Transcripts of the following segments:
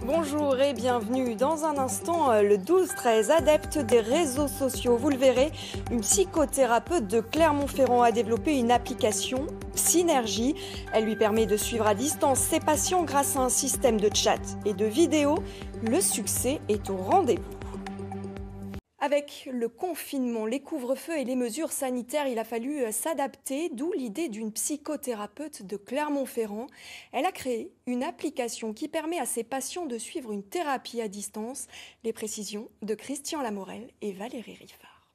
Bonjour et bienvenue. Dans un instant, le 12-13, adepte des réseaux sociaux. Vous le verrez, une psychothérapeute de Clermont-Ferrand a développé une application, Psynergie. Elle lui permet de suivre à distance ses patients grâce à un système de chat et de vidéo. Le succès est au rendez-vous. Avec le confinement, les couvre-feux et les mesures sanitaires, il a fallu s'adapter, d'où l'idée d'une psychothérapeute de Clermont-Ferrand. Elle a créé une application qui permet à ses patients de suivre une thérapie à distance. Les précisions de Christian Lamorel et Valérie Riffard.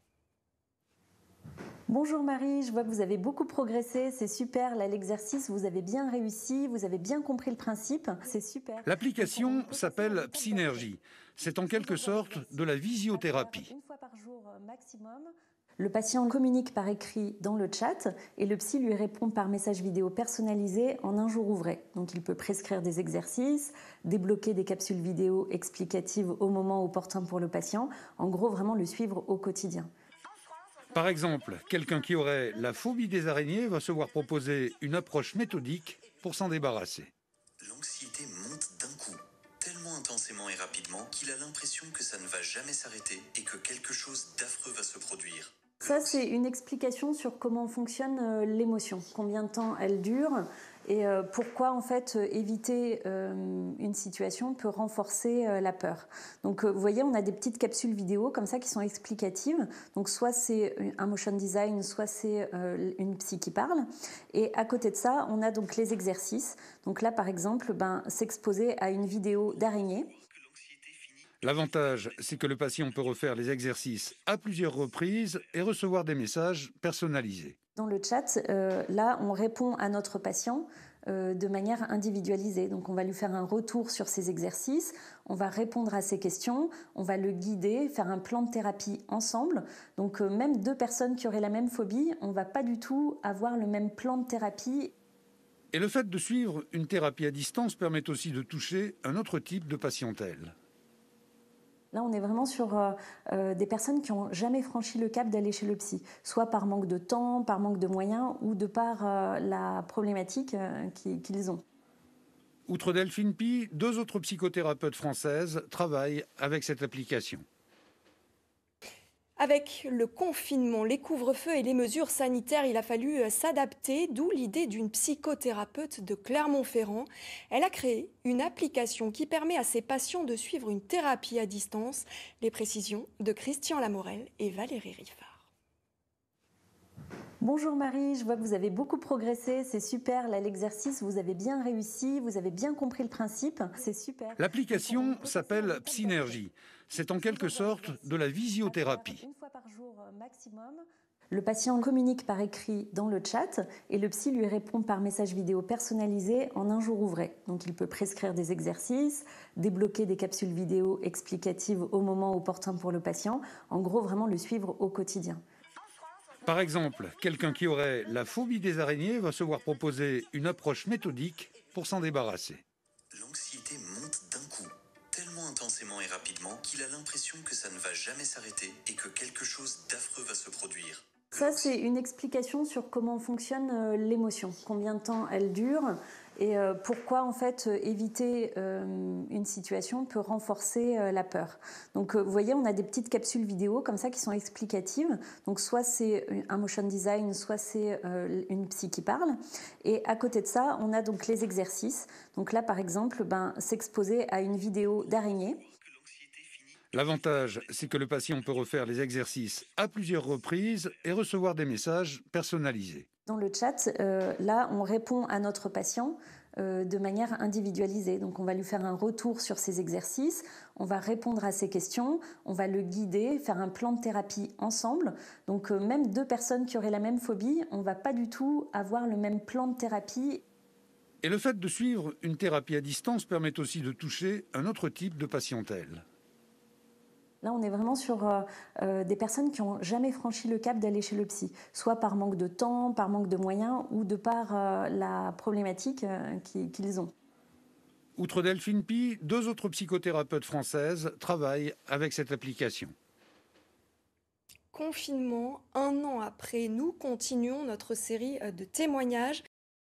Bonjour Marie, je vois que vous avez beaucoup progressé, c'est super, là l'exercice, vous avez bien réussi, vous avez bien compris le principe, c'est super. L'application s'appelle Psynergie. C'est en quelque sorte de la visiothérapie. Une fois par jour maximum. Le patient communique par écrit dans le chat et le psy lui répond par message vidéo personnalisé en un jour ouvré. Donc il peut prescrire des exercices, débloquer des capsules vidéo explicatives au moment opportun pour le patient, en gros vraiment le suivre au quotidien. Par exemple, quelqu'un qui aurait la phobie des araignées va se voir proposer une approche méthodique pour s'en débarrasser. L'anxiété monte d'un coup, tellement intensément et rapidement qu'il a l'impression que ça ne va jamais s'arrêter et que quelque chose d'affreux va se produire. Ça, c'est une explication sur comment fonctionne l'émotion, combien de temps elle dure et pourquoi en fait éviter une situation peut renforcer la peur. Donc vous voyez, on a des petites capsules vidéo comme ça qui sont explicatives. Donc soit c'est un motion design, soit c'est une psy qui parle. Et à côté de ça, on a donc les exercices. Donc là, par exemple, s'exposer à une vidéo d'araignée. L'avantage, c'est que le patient peut refaire les exercices à plusieurs reprises et recevoir des messages personnalisés. Dans le chat, là, on répond à notre patient de manière individualisée. Donc, on va lui faire un retour sur ses exercices, on va répondre à ses questions, on va le guider, faire un plan de thérapie ensemble. Donc, même deux personnes qui auraient la même phobie, on ne va pas du tout avoir le même plan de thérapie. Et le fait de suivre une thérapie à distance permet aussi de toucher un autre type de patientèle. Là, on est vraiment sur des personnes qui n'ont jamais franchi le cap d'aller chez le psy, soit par manque de temps, par manque de moyens ou de par la problématique qu'ils ont. Outre Delphine Pi, deux autres psychothérapeutes françaises travaillent avec cette application. Avec le confinement, les couvre-feux et les mesures sanitaires, il a fallu s'adapter, d'où l'idée d'une psychothérapeute de Clermont-Ferrand. Elle a créé une application qui permet à ses patients de suivre une thérapie à distance. Les précisions de Christian Lamorel et Valérie Riffard. Bonjour Marie, je vois que vous avez beaucoup progressé, c'est super, là l'exercice, vous avez bien réussi, vous avez bien compris le principe, c'est super. L'application s'appelle Psynergie. C'est en quelque sorte de la visiothérapie. Une fois par jour maximum. Le patient communique par écrit dans le chat et le psy lui répond par message vidéo personnalisé en un jour ouvré. Donc il peut prescrire des exercices, débloquer des capsules vidéo explicatives au moment opportun pour le patient, en gros vraiment le suivre au quotidien. Par exemple, quelqu'un qui aurait la phobie des araignées va se voir proposer une approche méthodique pour s'en débarrasser. L'anxiété monte d'un coup, tellement intensément et rapidement qu'il a l'impression que ça ne va jamais s'arrêter et que quelque chose d'affreux va se produire. Ça, c'est une explication sur comment fonctionne l'émotion, combien de temps elle dure et pourquoi en fait éviter une situation peut renforcer la peur. Donc vous voyez, on a des petites capsules vidéo comme ça qui sont explicatives. Donc soit c'est un motion design, soit c'est une psy qui parle. Et à côté de ça, on a donc les exercices. Donc là, par exemple, s'exposer à une vidéo d'araignée. L'avantage, c'est que le patient peut refaire les exercices à plusieurs reprises et recevoir des messages personnalisés. Dans le chat, là, on répond à notre patient de manière individualisée. Donc, on va lui faire un retour sur ses exercices, on va répondre à ses questions, on va le guider, faire un plan de thérapie ensemble. Donc, même deux personnes qui auraient la même phobie, on ne va pas du tout avoir le même plan de thérapie. Et le fait de suivre une thérapie à distance permet aussi de toucher un autre type de patientèle. Là, on est vraiment sur des personnes qui n'ont jamais franchi le cap d'aller chez le psy, soit par manque de temps, par manque de moyens ou de par la problématique qu'ils ont. Outre Delphine Pi, deux autres psychothérapeutes françaises travaillent avec cette application. Confinement, un an après, nous continuons notre série de témoignages